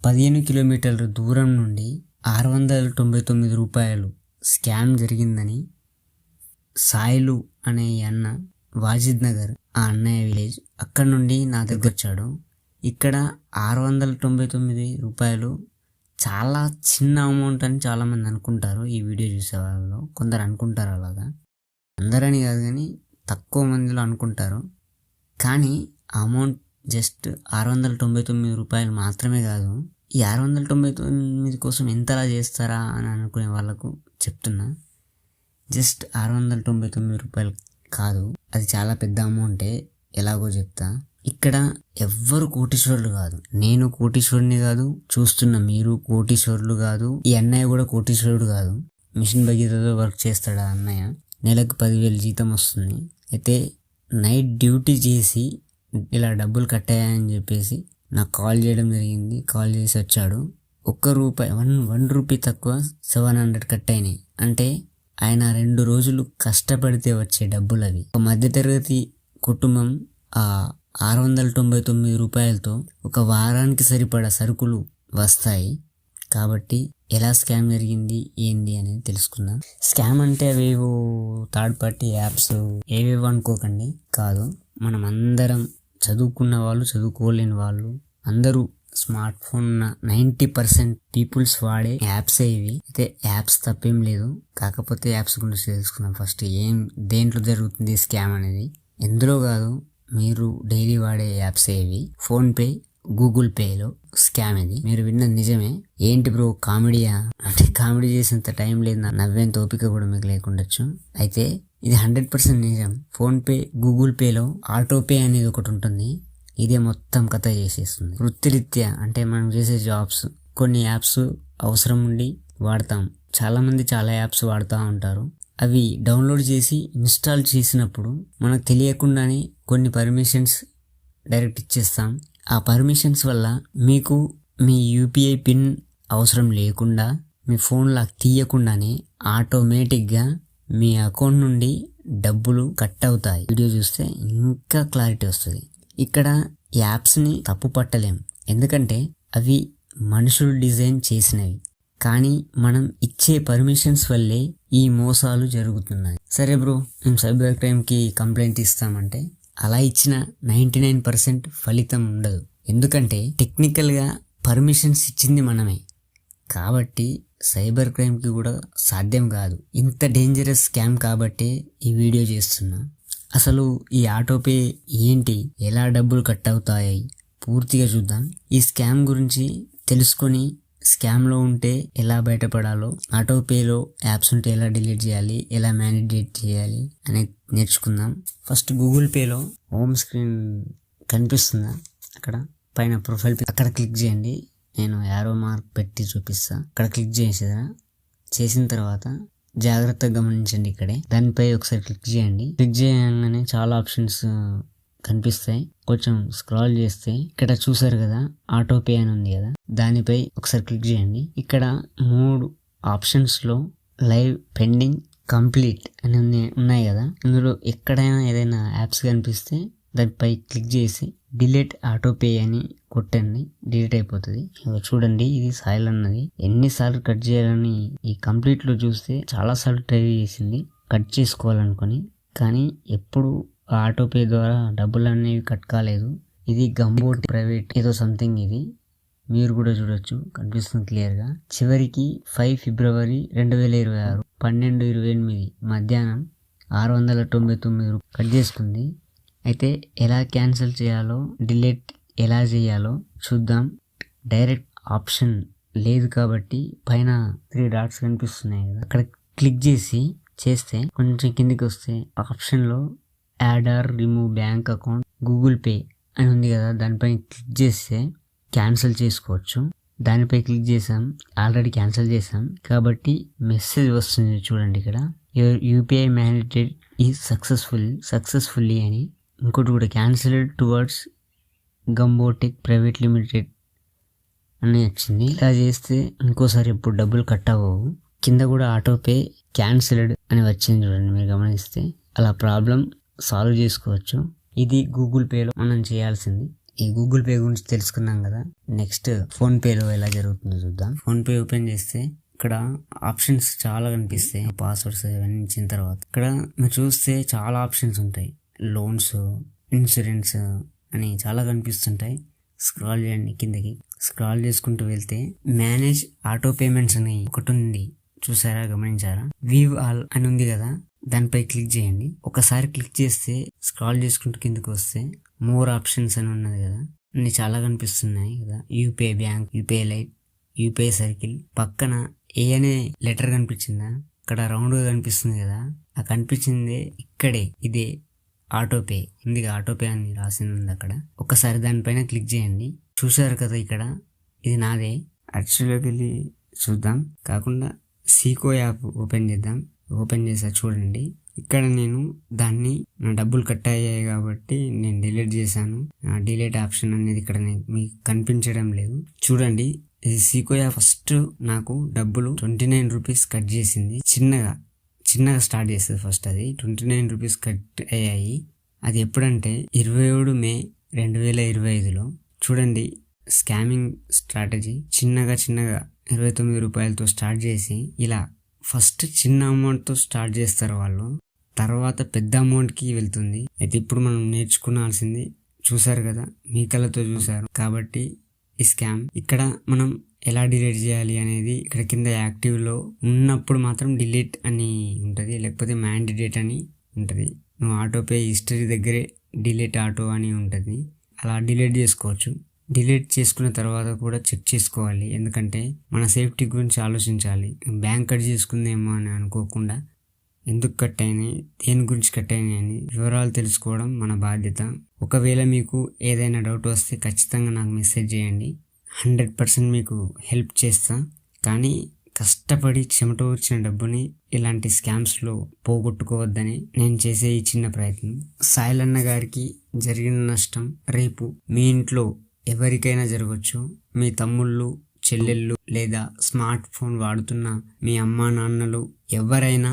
15 కిలోమీటర్ల దూరం నుండి 699 రూపాయలు స్కామ్ జరిగిందని సాయిలు అనే అన్న వాజిద్ నగర్ ఆ అన్నయ్య విలేజ్ అక్కడ నుండి నా దగ్గర వచ్చాడు. ఇక్కడ 699 రూపాయలు చాలా చిన్న అమౌంట్ అని చాలామంది అనుకుంటారు. ఈ వీడియో చూసే వాళ్ళు కొందరు అనుకుంటారు, అలాగా అందరని కాదు కానీ తక్కువ మందిలో అనుకుంటారు. కానీ అమౌంట్ జస్ట్ 699 రూపాయలు మాత్రమే కాదు. ఈ 699 కోసం ఎంతలా చేస్తారా అని అనుకునే వాళ్ళకు చెప్తున్నా. జస్ట్ 699 రూపాయలు కాదు, అది చాలా పెద్ద అమౌంటే. ఎలాగో చెప్తా. ఇక్కడ ఎవ్వరు కోటీశ్వరులు కాదు, నేను కోటీశ్వరుని కాదు, చూస్తున్న మీరు కోటీశ్వరులు కాదు, ఈ అన్నయ్య కూడా కోటీశ్వరుడు కాదు. మిషన్ భగీరథలో వర్క్ చేస్తాడు ఆ అన్నయ్య. నెలకు 10,000 జీతం వస్తుంది. అయితే నైట్ డ్యూటీ చేసి ఇలా డబ్బులు కట్టాయని చెప్పేసి నాకు కాల్ చేయడం జరిగింది. కాల్ చేసి వచ్చాడు. వన్ రూపీ తక్కువ 700 కట్ అయినాయి. అంటే ఆయన 2 రోజులు కష్టపడితే వచ్చే డబ్బులు అవి. ఒక మధ్యతరగతి కుటుంబం ఆ 699 రూపాయలతో ఒక వారానికి సరిపడా సరుకులు వస్తాయి. కాబట్టి ఎలా స్కామ్ జరిగింది ఏంది అనేది తెలుసుకుందాం. స్కామ్ అంటే అవేవో థర్డ్ పార్టీ యాప్స్ ఏవేవో అనుకోకండి. కాదు, మనం అందరం చదువుకున్న వాళ్ళు, చదువుకోలేని వాళ్ళు అందరూ స్మార్ట్ ఫోన్ 90% పీపుల్స్ వాడే యాప్సే ఇవి. అయితే యాప్స్ తప్పేం లేదు, కాకపోతే యాప్స్ గురించి తెలుసుకుందాం. ఫస్ట్ దేంట్లో జరుగుతుంది స్కామ్ అనేది. ఎందులో కాదు, మీరు డైలీ వాడే యాప్సే ఇవి. ఫోన్పే, గూగుల్ పేలో స్కామ్ ఇది. మీరు విన్నది నిజమే. ఏంటి బ్రో కామెడీయా అంటే కామెడీ చేసేంత టైం లేదు, నవ్వేంత ఓపిక కూడా మీకు లేకుండొచ్చు. అయితే ఇది 100% నిజం. ఫోన్పే, గూగుల్ పేలో ఆటోపే అనేది ఒకటి ఉంటుంది. ఇదే మొత్తం కథ చేసేస్తుంది. వృత్తిరీత్యా అంటే మనం చేసే జాబ్స్, కొన్ని యాప్స్ అవసరం ఉండి వాడతాం. చాలామంది చాలా యాప్స్ వాడుతూ ఉంటారు. అవి డౌన్లోడ్ చేసి ఇన్స్టాల్ చేసినప్పుడు మనకు తెలియకుండానే కొన్ని పర్మిషన్స్ డైరెక్ట్ ఇచ్చేస్తాం. ఆ పర్మిషన్స్ వల్ల మీకు మీ యూపీఐ పిన్ అవసరం లేకుండా, మీ ఫోన్ లాక్ తీయకుండానే ఆటోమేటిక్గా మీ అకౌంట్ నుండి డబ్బులు కట్ అవుతాయి. వీడియో చూస్తే ఇంకా క్లారిటీ వస్తుంది. ఇక్కడ యాప్స్ని తప్పు పట్టలేం, ఎందుకంటే అవి మనుషులు డిజైన్ చేసినవి. కానీ మనం ఇచ్చే పర్మిషన్స్ వల్లే ఈ మోసాలు జరుగుతున్నాయి. సరే బ్రో, మేము సైబర్ క్రైమ్కి కంప్లైంట్ ఇస్తామంటే అలా ఇచ్చిన 99% ఫలితం ఉండదు. ఎందుకంటే టెక్నికల్గా పర్మిషన్స్ ఇచ్చింది మనమే. కాబట్టి సైబర్ క్రైమ్కి కూడా సాధ్యం కాదు. ఇంత డేంజరస్ స్కామ్ కాబట్టి ఈ వీడియో చేస్తున్నా. అసలు ఈ ఆటోపే ఏంటి, ఎలా డబ్బులు కట్ అవుతాయి పూర్తిగా చూద్దాం. ఈ స్కామ్ గురించి తెలుసుకొని స్కామ్లో ఉంటే ఎలా బయటపడాలో, ఆటోపేలో యాప్స్ ఉంటే ఎలా డిలీట్ చేయాలి, ఎలా మేనేజ్ చేయాలి అనేది నేర్చుకుందాం. ఫస్ట్ గూగుల్ పేలో హోమ్ స్క్రీన్ కనిపిస్తుందా, అక్కడ పైన ప్రొఫైల్ అక్కడ క్లిక్ చేయండి. నేను యారో మార్క్ పెట్టి చూపిస్తా. అక్కడ క్లిక్ చేసిన తర్వాత జాగ్రత్తగా గమనించండి. ఇక్కడే దానిపై ఒకసారి క్లిక్ చేయండి. క్లిక్ చేయగానే చాలా ఆప్షన్స్ కనిపిస్తాయి. కొంచెం స్క్రాల్ చేస్తే ఇక్కడ చూసారు కదా ఆటోపే అని ఉంది కదా, దానిపై ఒకసారి క్లిక్ చేయండి. ఇక్కడ 3 ఆప్షన్స్లో లైవ్, పెండింగ్, కంప్లీట్ అని ఉన్నాయి కదా. ఇందులో ఎక్కడైనా ఏదైనా యాప్స్ కనిపిస్తే దానిపై క్లిక్ చేసి డిలీట్ ఆటోపే అని కొట్టండి, డిలీట్ అయిపోతుంది. చూడండి, ఇది సాయిల్ అన్నది. ఎన్నిసార్లు కట్ చేయాలని ఈ కంప్లీట్లో చూస్తే చాలాసార్లు ట్రై చేసింది కట్ చేసుకోవాలనుకొని, కానీ ఎప్పుడు ఆటోపే ద్వారా డబ్బులు అనేవి కట్ కాలేదు. ఇది గంబోట్ ప్రైవేట్ ఏదో సంథింగ్. ఇది మీరు కూడా చూడొచ్చు, కనిపిస్తుంది క్లియర్గా. చివరికి 5 ఫిబ్రవరి 2026 12:28 మధ్యాహ్నం 699 కట్ చేసుకుంది. అయితే ఎలా క్యాన్సిల్ చేయాలో, డిలీట్ ఎలా చేయాలో చూద్దాం. డైరెక్ట్ ఆప్షన్ లేదు కాబట్టి పైన 3 డాట్స్ కనిపిస్తున్నాయి కదా, అక్కడ క్లిక్ చేస్తే కొంచెం కిందికి వస్తే ఆప్షన్లో add or remove bank account Google Pay అని ఉంది కదా, దానిపై క్లిక్ చేస్తే క్యాన్సిల్ చేసుకోవచ్చు. దానిపై క్లిక్ చేసాం, ఆల్రెడీ క్యాన్సిల్ చేసాం కాబట్టి మెసేజ్ వస్తుంది చూడండి. ఇక్కడ యూపీఐ మేనేజెడ్ ఈజ్ సక్సెస్ఫుల్లీ అని, ఇంకోటి కూడా క్యాన్సిల్డ్ టువర్డ్స్ గంబోటెక్ ప్రైవేట్ లిమిటెడ్ అని వచ్చింది. ఇలా చేస్తే ఇంకోసారి ఎప్పుడు డబ్బులు కట్ అవ్వవు. కింద కూడా ఆటోపే క్యాన్సిల్డ్ అని వచ్చింది చూడండి, మీరు గమనిస్తే. అలా ప్రాబ్లం సాల్వ్ చేసుకోవచ్చు. ఇది గూగుల్ పేలో మనం చేయాల్సింది. ఈ గూగుల్ పే గురించి తెలుసుకున్నాం కదా. నెక్స్ట్ ఫోన్ పేలో ఎలా జరుగుతుందో చూద్దాం. ఫోన్ పే ఓపెన్ చేస్తే ఇక్కడ ఆప్షన్స్ చాలా కనిపిస్తాయి. పాస్వర్డ్స్ ఇవన్నీ ఇచ్చిన తర్వాత ఇక్కడ మీరు చూస్తే చాలా ఆప్షన్స్ ఉంటాయి. లోన్స్, ఇన్సూరెన్స్ అని చాలా కనిపిస్తుంటాయి. స్క్రాల్ చేయండి కిందకి. స్క్రాల్ చేసుకుంటూ వెళ్తే మేనేజ్ ఆటో పేమెంట్స్ అని ఒకటి ఉంది, చూసారా, గమనించారా? వీవ్ ఆల్ అని ఉంది కదా, దానిపై క్లిక్ చేయండి. ఒకసారి క్లిక్ చేస్తే స్క్రాల్ చేసుకుంటూ కిందకి వస్తే మోర్ ఆప్షన్స్ అని ఉన్నది కదా, అన్ని చాలా కనిపిస్తున్నాయి కదా. UPI bank, UPI light, UPI circle. పక్కన ఏ అనే లెటర్ కనిపించిందా? ఇక్కడ రౌండ్ గా కనిపిస్తుంది కదా, ఆ కనిపించింది ఇక్కడే, ఇదే ఆటోపే ఉంది. ఆటోపే అని రాసింది ఉంది అక్కడ. ఒకసారి దానిపైన క్లిక్ చేయండి. చూసారు కదా ఇక్కడ, ఇది నాదే. యాక్చువల్లోకి వెళ్ళి చూద్దాం. కాకుండా సీకో యాప్ ఓపెన్ చేద్దాం. ఓపెన్ చేసా చూడండి. ఇక్కడ నేను దాన్ని నా డబ్బులు కట్ అయ్యాయి కాబట్టి నేను డిలీట్ చేశాను. డిలీట్ ఆప్షన్ అనేది ఇక్కడ మీకు కనిపించడం లేదు. చూడండి, ఇది సీకో యాప్ ఫస్ట్ నాకు డబ్బులు 29 రూపీస్ కట్ చేసింది. చిన్నగా స్టార్ట్ చేస్తుంది ఫస్ట్. అది 29 రూపీస్ కట్ అయ్యాయి. అది ఎప్పుడంటే 27 మే 2025లో. చూడండి, స్కామింగ్ స్ట్రాటజీ. చిన్నగా 29 రూపాయలతో స్టార్ట్ చేసి ఇలా ఫస్ట్ చిన్న అమౌంట్తో స్టార్ట్ చేస్తారు వాళ్ళు, తర్వాత పెద్ద అమౌంట్కి వెళ్తుంది. అయితే ఇప్పుడు మనం నేర్చుకోవాల్సింది, చూసారు కదా, మీ కళ్ళతో చూసారు కాబట్టి ఈ స్కామ్. ఇక్కడ మనం ఎలా డిలీట్ చేయాలి అనేది ఇక్కడ కింద యాక్టివ్లో ఉన్నప్పుడు మాత్రం డిలీట్ అని ఉంటుంది, లేకపోతే మ్యాండేట్ అని ఉంటుంది. నువ్వు ఆటోపే హిస్టరీ దగ్గరే డిలీట్ ఆటో అని ఉంటుంది, అలా డిలీట్ చేసుకోవచ్చు. డిలీట్ చేసుకున్న తర్వాత కూడా చెక్ చేసుకోవాలి, ఎందుకంటే మన సేఫ్టీ గురించి ఆలోచించాలి. బ్యాంక్ కట్ చేసుకుందేమో అని అనుకోకుండా ఎందుకు కట్ అయినాయి, దేని గురించి కట్ అయినాయి అని వివరాలు తెలుసుకోవడం మన బాధ్యత. ఒకవేళ మీకు ఏదైనా డౌట్ వస్తే ఖచ్చితంగా నాకు మెసేజ్ చేయండి. 100% మీకు హెల్ప్ చేస్తా. కానీ కష్టపడి చెమట వచ్చిన డబ్బుని ఇలాంటి స్కామ్స్లో పోగొట్టుకోవద్దని నేను చేసే ఈ చిన్న ప్రయత్నం. సాయిల్ అన్న గారికి జరిగిన నష్టం రేపు మీ ఇంట్లో ఎవరికైనా జరగవచ్చు. మీ తమ్ముళ్ళు, చెల్లెళ్ళు, లేదా స్మార్ట్ ఫోన్ వాడుతున్న మీ అమ్మా నాన్నలు ఎవరైనా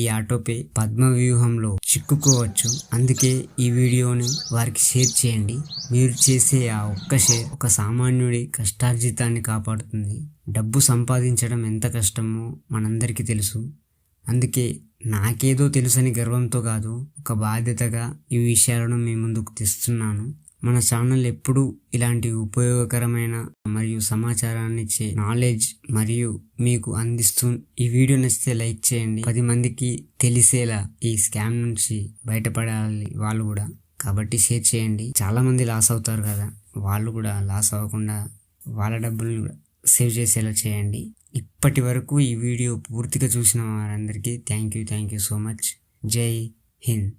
ఈ ఆటోపే పద్మవ్యూహంలో చిక్కుకోవచ్చు. అందుకే ఈ వీడియోని వారికి షేర్ చేయండి. మీరు చేసే ఆ ఒక్క షేర్ ఒక సామాన్యుడి కష్టార్జితాన్ని కాపాడుతుంది. డబ్బు సంపాదించడం ఎంత కష్టమో మనందరికీ తెలుసు. అందుకే నాకేదో తెలుసని గర్వంతో కాదు, ఒక బాధ్యతగా ఈ విషయాలను మీ ముందుకు తెస్తున్నాను. మన ఛానల్ ఎప్పుడూ ఇలాంటి ఉపయోగకరమైన మరియు సమాచారాన్ని ఇచ్చే నాలెడ్జ్ మరియు మీకు అందిస్తూ. ఈ వీడియో నచ్చితే లైక్ చేయండి. 10 మందికి తెలిసేలా ఈ స్కామ్ నుంచి బయటపడాలి వాళ్ళు కూడా, కాబట్టి షేర్ చేయండి. చాలా మంది లాస్ అవుతారు కదా, వాళ్ళు కూడా లాస్ అవ్వకుండా వాళ్ళ డబ్బులు సేవ్ చేసేలా చేయండి. ఇప్పటి వరకు ఈ వీడియో పూర్తిగా చూసిన వారందరికీ థ్యాంక్ యూ సో మచ్. జై హింద్.